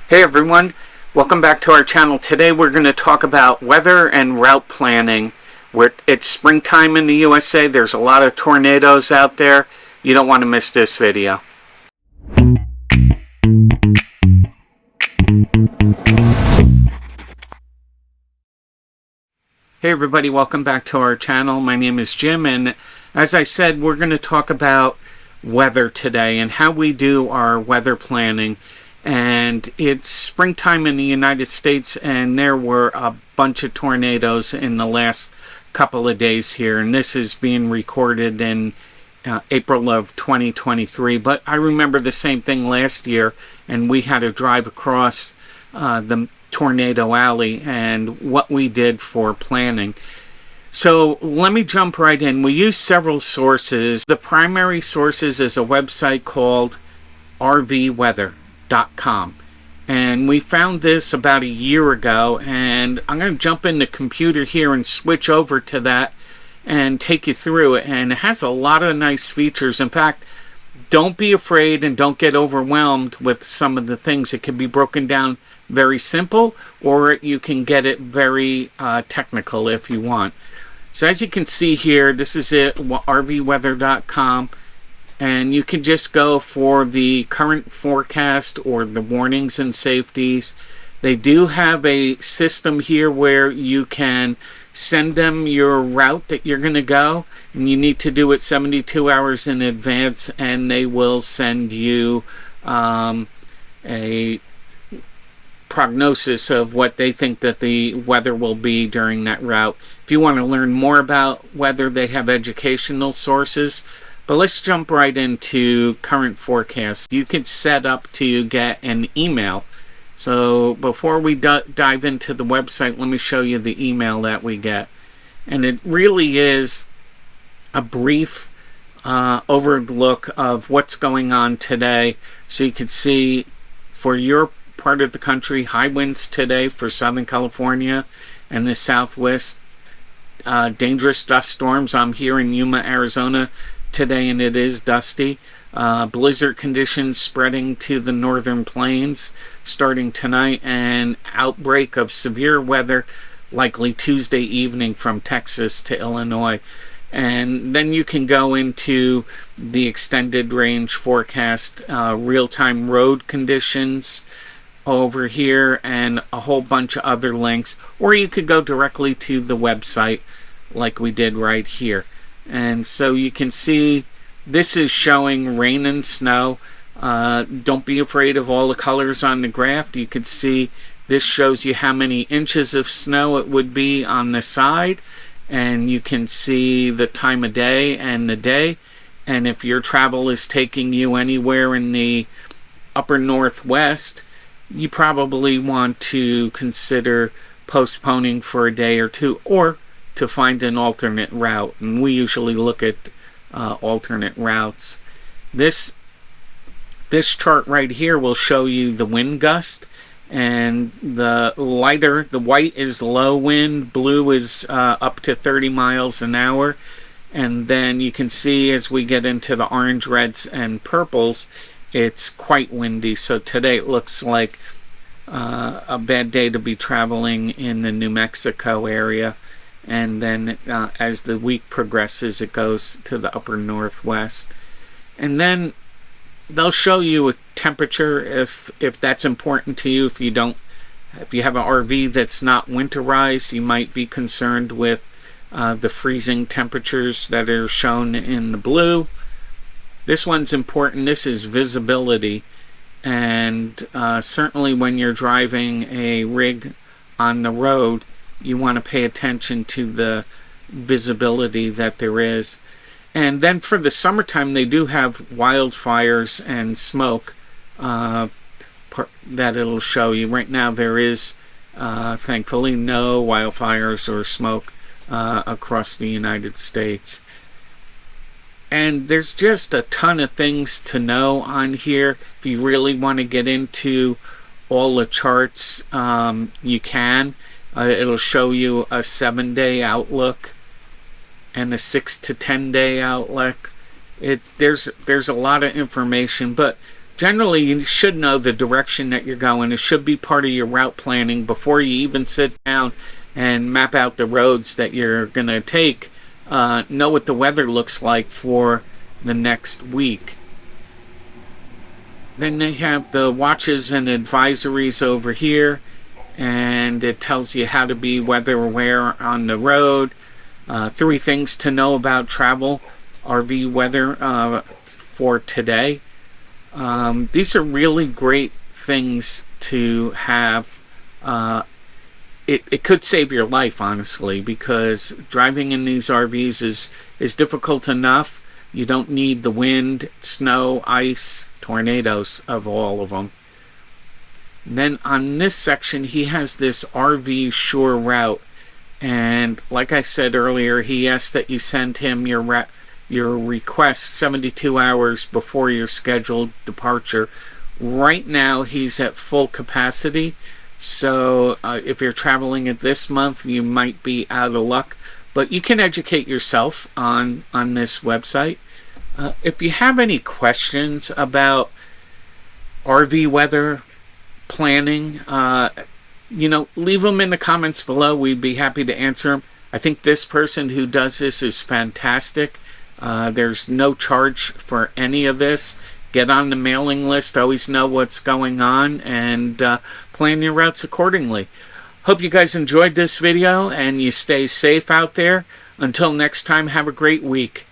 Hey everyone, welcome back to our channel. Today we're going to talk about weather and route planning. It's springtime in the USA. There's a lot of tornadoes out there. You don't want to miss this video. Hey everybody, welcome back to our channel. My name is Jim, and as I said, we're going to talk about weather today and how we do our weather planning. And it's springtime in the United States, and there were a bunch of tornadoes in the last couple of days here, and this is being recorded in April of 2023. But I remember the same thing last year, and we had to drive across the tornado alley and what we did for planning. So let me jump right in. We use several sources. The primary sources is a website called RVweather.com, and we found this about a year ago, and I'm going to jump in the computer here and switch over to that and take you through it. And it has a lot of nice features. In fact, don't be afraid and don't get overwhelmed with some of the things. It can be broken down very simple, or you can get it very technical if you want. So as you can see here, this is it, RVweather.com. And you can just go for the current forecast or the warnings and safeties. They do have a system here where you can send them your route that you're going to go, and you need to do it 72 hours in advance, and they will send you a prognosis of what they think that the weather will be during that route. If you want to learn more about weather, they have educational sources. But let's jump right into current forecasts. You can set up to get an email. So before we dive into the website, let me show you the email that we get. And it really is a brief overlook of what's going on today. So you can see for your part of the country, high winds today for Southern California and the Southwest. Dangerous dust storms. I'm here in Yuma, Arizona today, and it is dusty. Blizzard conditions spreading to the northern plains starting tonight, and outbreak of severe weather likely Tuesday evening from Texas to Illinois. And then you can go into the extended range forecast, real-time road conditions over here, and a whole bunch of other links, or you could go directly to the website like we did right here. And so you can see this is showing rain and snow. Don't be afraid of all the colors on the graph. You can see this shows you how many inches of snow it would be on the side, and you can see the time of day and the day. And if your travel is taking you anywhere in the upper northwest, you probably want to consider postponing for a day or two, or to find an alternate route. And we usually look at alternate routes. This chart right here will show you the wind gust, and the white is low wind, blue is up to 30 miles an hour, and then you can see as we get into the orange, reds, and purples, it's quite windy. So today it looks like a bad day to be traveling in the New Mexico area. And then as the week progresses, it goes to the upper northwest. And then they'll show you a temperature if that's important to you. If you have an RV that's not winterized, you might be concerned with the freezing temperatures that are shown in the blue. This one's important. This is visibility. And certainly when you're driving a rig on the road, you want to pay attention to the visibility that there is. And then for the summertime, they do have wildfires and smoke that it'll show you. Right now there is thankfully no wildfires or smoke across the United States. And there's just a ton of things to know on here. If you really want to get into all the charts, you can. It'll show you a 7-day outlook and a 6 to 10 day outlook. There's a lot of information, but generally you should know the direction that you're going. It should be part of your route planning before you even sit down and map out the roads that you're going to take. Know what the weather looks like for the next week. Then they have the watches and advisories over here, and it tells you how to be weather aware on the road. 3 things to know about travel RV weather for today. These are really great things to have. It could save your life, honestly, because driving in these RVs is difficult enough. You don't need the wind, snow, ice, tornadoes of all of them. And then on this section, he has this RV Sure route. And like I said earlier, he asked that you send him your request 72 hours before your scheduled departure. Right now, he's at full capacity. So if you're traveling it this month, you might be out of luck. But you can educate yourself on this website. If you have any questions about RV weather planning, leave them in the comments below. We'd be happy to answer them. I think this person who does this is fantastic. There's no charge for any of this. Get on the mailing list, always know what's going on, and plan your routes accordingly. Hope you guys enjoyed this video and you stay safe out there. Until next time, have a great week.